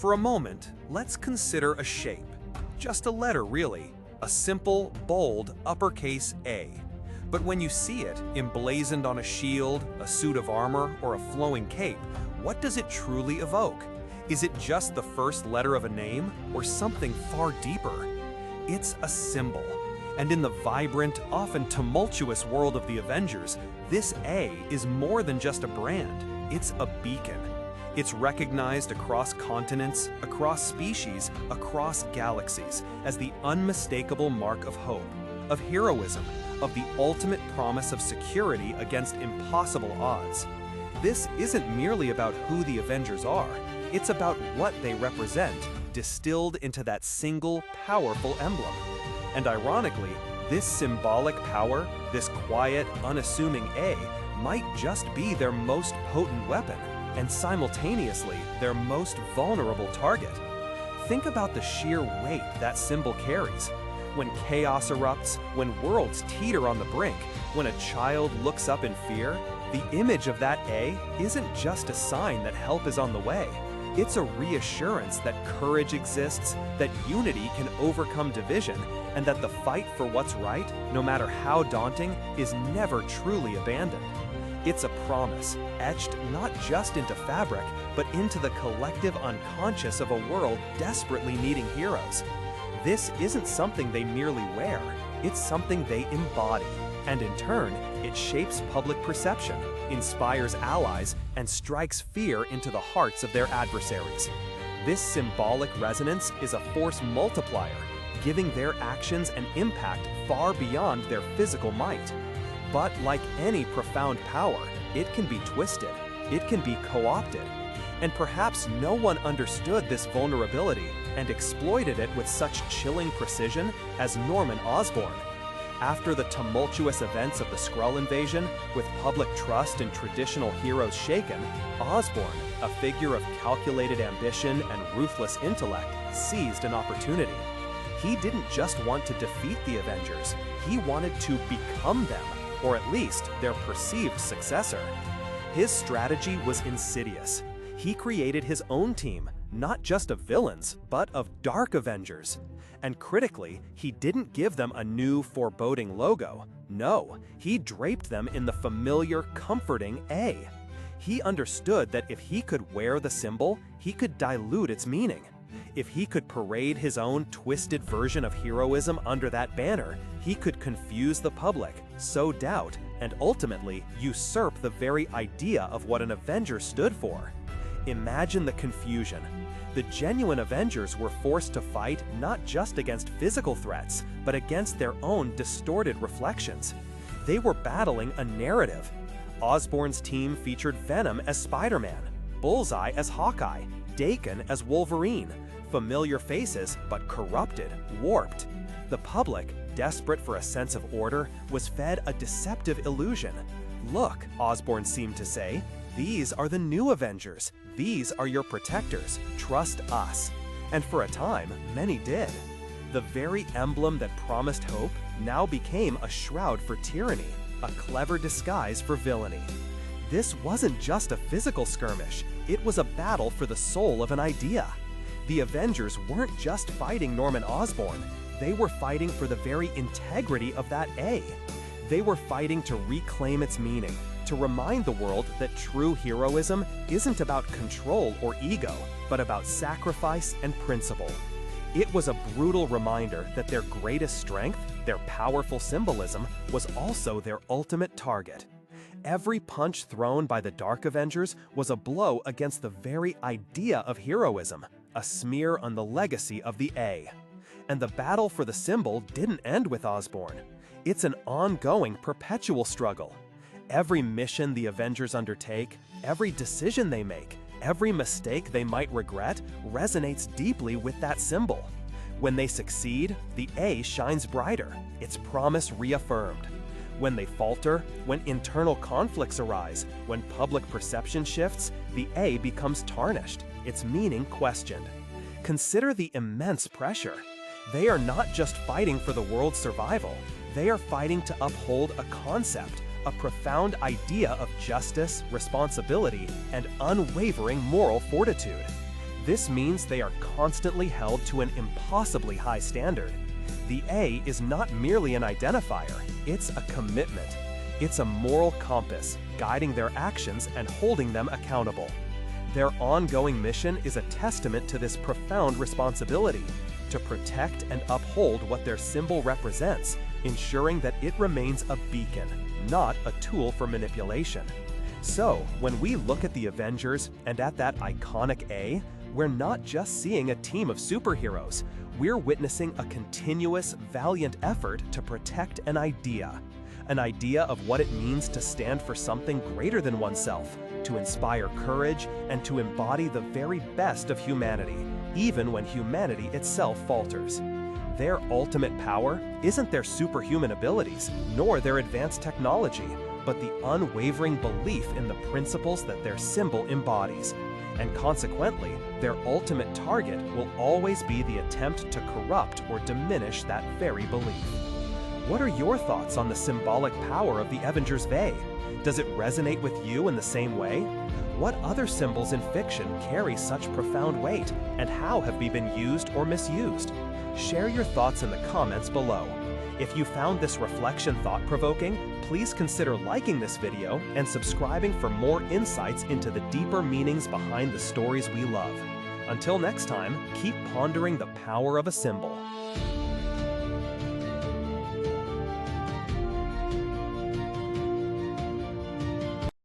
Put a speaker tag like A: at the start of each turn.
A: For a moment, let's consider a shape. Just a letter, really. A simple, bold, uppercase A. But when you see it, emblazoned on a shield, a suit of armor, or a flowing cape, what does it truly evoke? Is it just the first letter of a name, or something far deeper? It's a symbol. And in the vibrant, often tumultuous world of the Avengers, this A is more than just a brand. It's a beacon. It's recognized across continents, across species, across galaxies as the unmistakable mark of hope, of heroism, of the ultimate promise of security against impossible odds. This isn't merely about who the Avengers are, it's about what they represent, distilled into that single, powerful emblem. And ironically, this symbolic power, this quiet, unassuming A, might just be their most potent weapon, and simultaneously their most vulnerable target. Think about the sheer weight that symbol carries. When chaos erupts, when worlds teeter on the brink, when a child looks up in fear, the image of that A isn't just a sign that help is on the way. It's a reassurance that courage exists, that unity can overcome division, and that the fight for what's right, no matter how daunting, is never truly abandoned. It's a promise, etched not just into fabric, but into the collective unconscious of a world desperately needing heroes. This isn't something they merely wear, it's something they embody, and in turn, it shapes public perception, inspires allies, and strikes fear into the hearts of their adversaries. This symbolic resonance is a force multiplier, giving their actions an impact far beyond their physical might. But like any profound power, it can be twisted, it can be co-opted. And perhaps no one understood this vulnerability and exploited it with such chilling precision as Norman Osborn. After the tumultuous events of the Skrull invasion, with public trust in traditional heroes shaken, Osborn, a figure of calculated ambition and ruthless intellect, seized an opportunity. He didn't just want to defeat the Avengers, he wanted to become them, or at least their perceived successor. His strategy was insidious. He created his own team, not just of villains, but of Dark Avengers. And critically, he didn't give them a new, foreboding logo. No, he draped them in the familiar, comforting A. He understood that if he could wear the symbol, he could dilute its meaning. If he could parade his own twisted version of heroism under that banner, he could confuse the public, sow doubt, and ultimately usurp the very idea of what an Avenger stood for. Imagine the confusion. The genuine Avengers were forced to fight not just against physical threats, but against their own distorted reflections. They were battling a narrative. Osborn's team featured Venom as Spider-Man, Bullseye as Hawkeye, Daken as Wolverine. Familiar faces, but corrupted, warped. The public, desperate for a sense of order, was fed a deceptive illusion. Look, Osborn seemed to say, these are the new Avengers. These are your protectors. Trust us. And for a time, many did. The very emblem that promised hope now became a shroud for tyranny, a clever disguise for villainy. This wasn't just a physical skirmish, it was a battle for the soul of an idea. The Avengers weren't just fighting Norman Osborn, they were fighting for the very integrity of that A. They were fighting to reclaim its meaning, to remind the world that true heroism isn't about control or ego, but about sacrifice and principle. It was a brutal reminder that their greatest strength, their powerful symbolism, was also their ultimate target. Every punch thrown by the Dark Avengers was a blow against the very idea of heroism, a smear on the legacy of the A. And the battle for the symbol didn't end with Osborn. It's an ongoing, perpetual struggle. Every mission the Avengers undertake, every decision they make, every mistake they might regret resonates deeply with that symbol. When they succeed, the A shines brighter, its promise reaffirmed. When they falter, when internal conflicts arise, when public perception shifts, the A becomes tarnished, its meaning questioned. Consider the immense pressure. They are not just fighting for the world's survival, they are fighting to uphold a concept, a profound idea of justice, responsibility, and unwavering moral fortitude.
B: This means they are constantly held to an impossibly high standard. The A is not merely an identifier, it's a commitment. It's a moral compass, guiding their actions and holding them accountable. Their ongoing mission is a testament to this profound responsibility, to protect and uphold what their symbol represents, ensuring that it remains a beacon, not a tool for manipulation. So, when we look at the Avengers and at that iconic A, we're not just seeing a team of superheroes, we're witnessing a continuous, valiant effort to protect an idea of what it means to stand for something greater than oneself, to inspire courage, and to embody the very best of humanity, even when humanity itself falters. Their ultimate power isn't their superhuman abilities, nor their advanced technology, but the unwavering belief in the principles that their symbol embodies. And consequently, their ultimate target will always be the attempt to corrupt or diminish that very belief. What are your thoughts on the symbolic power of the Avengers V? Does it resonate with you in the same way? What other symbols in fiction carry such profound weight, and how have they been used or misused? Share your thoughts in the comments below. If you found this reflection thought-provoking, please consider liking this video and subscribing for more insights into the deeper meanings behind the stories we love. Until next time, keep pondering the power of a symbol.